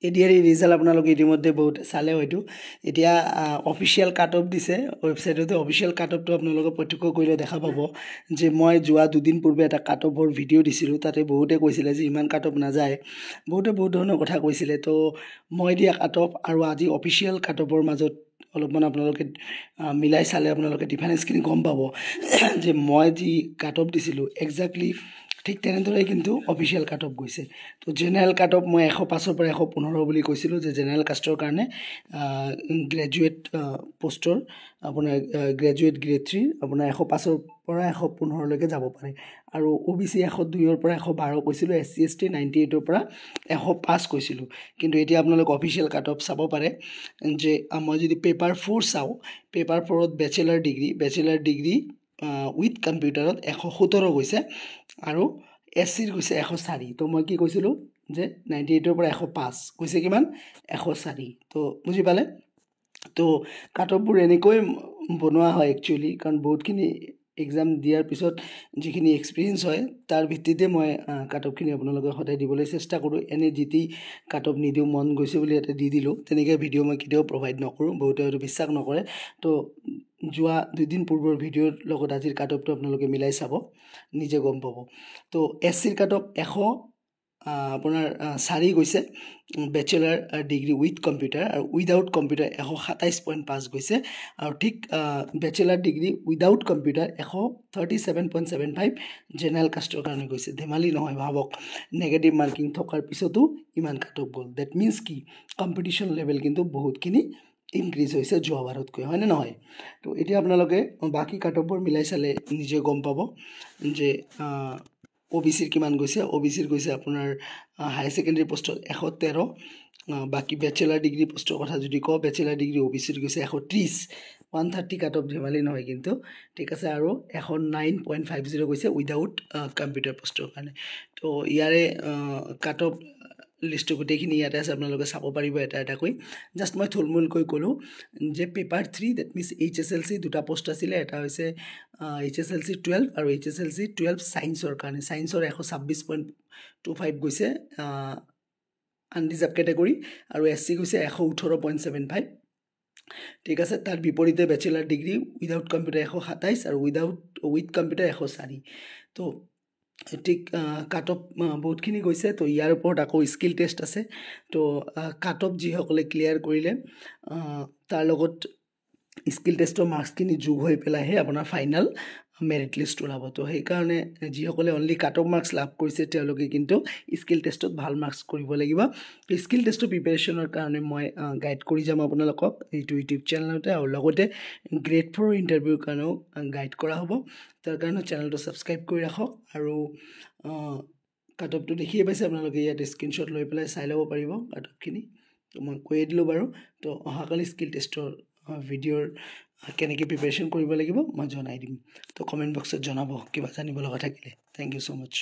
ADR result আপোনালোকে ইতিমধ্যে বহুত চালে হয়তো এতিয়া অফিচিয়েল কাট অফ দিছে ৱেবছাইটতে অফিচিয়েল কাট অফটো আপোনালোকে প্ৰত্যক্ষ কৰিলে দেখা পাব যে মই যোৱা দুদিন পূৰ্বে এটা কাট অফৰ ভিডিঅ' দিছিলোঁ তাতে বহুতে কৈছিলে যে ইমান কাট অফ নাযায় বহুতে বহুত ধৰণৰ কথা কৈছিলে তো মই দিয়া কাট অফ আৰু আজি অফিচিয়েল কাট অফৰ মাজত অলপমান আপোনালোকে মিলাই চালে আপোনালোকে ডিফাৰেন্সখিনি গম পাব যে মই যি কাট অফ দিছিলোঁ এক্সাক্টলি ঠিক তেনেদৰে কিন্তু অফিচিয়েল কাট অফ গৈছে তো জেনেৰেল কাট অফ মই 105 পৰা 115 বুলি কৈছিলোঁ যে জেনেৰেল কাষ্টৰ কাৰণে গ্ৰেজুৱেট পোষ্টৰ আপোনাৰ গ্ৰেজুৱেট গ্ৰেড 3 আপোনাৰ 105 পৰা 115 লৈকে যাব পাৰে আৰু OBC 102 পৰা 112 কৈছিলোঁ SC ST 98 পৰা 105 কৈছিলোঁ কিন্তু এতিয়া আপোনালোক অফিচিয়েল কাট অফ চাব পাৰে যে মই যদি পেপাৰ 4 চাওঁ পেপাৰ 4ত বেচেলাৰ ডিগ্ৰী উইথ কম্পিউটাৰত 117 গৈছে আৰু SCৰ গৈছে 104 তো মই কি কৈছিলোঁ যে 98 পৰা 105 কৈছে কিমান 104 তো বুজি পালে তো কাট অফবোৰ এনেকৈ বনোৱা হয় একচুয়ালি কাৰণ বহুতখিনি এক্সাম দিয়াৰ পিছত যিখিনি এক্সপিৰিয়েন্স হয় তাৰ ভিত্তিতে মই কাট অফখিনি আপোনালোকক সদায় দিবলৈ চেষ্টা কৰোঁ এনে জিটি কাট অফ নিদিও মন গৈছে বুলি এটা দি দিলোঁ তেনেকৈ ভিডিঅ' মই কেতিয়াও প্ৰভাইড নকৰোঁ বহুতে হয়তো বিশ্বাস নকৰে তো যোৱা দুদিন পূৰ্বৰ ভিডিঅ'ৰ লগত আজিৰ কাট অফটো আপোনালোকে মিলাই চাব নিজে গম পাব তো SCৰ কাট অফ 100 আপোনাৰ 4 গৈছে বেচেলাৰ ডিগ্ৰী উইথ কম্পিউটাৰ আৰু উইদাউট কম্পিউটাৰ 127.5 গৈছে আৰু ঠিক bachelor degree without computer 137.75 general কাষ্টৰ কাৰণে গৈছে ধেমালি নহয় ভাবক নেগেটিভ মাৰ্কিং থকাৰ পিছতো ইমান কাট অফ গ'ল দ্যাট মিন্স কি কম্পিটিশ্যন লেভেল কিন্তু বহুতখিনি ইনক্ৰিজ হৈছে যোৱাবাৰতকৈ হয়নে নহয় তো এতিয়া আপোনালোকে বাকি কাট অফবোৰ মিলাই চালে নিজে গম পাব যে OBCৰ কিমান গৈছে OBCৰ গৈছে আপোনাৰ হাই সেকেন্ডাৰী পোষ্টত 113 বাকি বেচেলাৰ ডিগ্ৰী পোষ্টৰ কথা যদি কওঁ বেচেলাৰ ডিগ্ৰী OBCৰ গৈছে 130 130 কাট অফ ধেমালি নহয় কিন্তু ঠিক আছে আৰু 109.50 গৈছে উইদাউট কম্পিউটাৰ পোষ্টৰ কাৰণে তো ইয়াৰে কাট অফ লিষ্ট গোটেইখিনি ইয়াতে আছে আপোনালোকে চাব পাৰিব এটা এটাকৈ জাষ্ট মই থুলমুলকৈ ক'লোঁ যে পেপাৰ 3 দ্যাট মিন্স HSLC দুটা পোষ্ট আছিলে এটা হৈছে HSLC 12 আৰু HSLC 12 সায়েন্সৰ কাৰণে সায়েন্সৰ 126.25 গৈছে আনৰিজাৰ্ভ কেটেগৰী আৰু SC গৈছে 118.75 ঠিক আছে তাৰ বিপৰীতে বেচেলাৰ ডিগ্ৰী উইদাউট কম্পিউটাৰ 127 আৰু উইথ কম্পিউটাৰ 104 তো ঠিক কাট অফ বহুতখিনি গৈছে তো ইয়াৰ ওপৰত আকৌ স্কিল টেষ্ট আছে তো কাট অফ যিসকলে ক্লিয়াৰ কৰিলে তাৰ লগত স্কিল টেষ্টৰ মাৰ্কছখিনি যোগ হৈ পেলাইহে আপোনাৰ ফাইনেল মেৰিট লিষ্ট ওলাব তো সেইকাৰণে যিসকলে অনলি কাট অফ মাৰ্কছ লাভ কৰিছে তেওঁলোকে কিন্তু স্কিল টেষ্টত ভাল মাৰ্কছ কৰিব লাগিব স্কিল টেষ্টৰ প্ৰিপাৰেশ্যনৰ কাৰণে মই গাইড কৰি যাম আপোনালোকক এইটো ইউটিউব চেনেলতে আৰু লগতে গ্ৰেড 4 ইণ্টাৰভিউৰ কাৰণেও গাইড কৰা হ'ব তাৰ কাৰণে চেনেলটো ছাবস্ক্ৰাইব কৰি ৰাখক আৰু কাট অফটো দেখিয়ে পাইছে আপোনালোকে ইয়াত স্ক্ৰীনশ্বট লৈ পেলাই চাই ল'ব পাৰিব কাট অফখিনি তো মই কৈ দিলোঁ বাৰু তো অহাকালি স্কিল টেষ্টৰ ভিডিঅ'ৰ কেনেকৈ প্ৰিপাৰেশ্যন কৰিব লাগিব মই জনাই দিম তো কমেণ্ট বক্সত জনাব কিবা জানিব লগা থাকিলে থেংক ইউ সো মাচ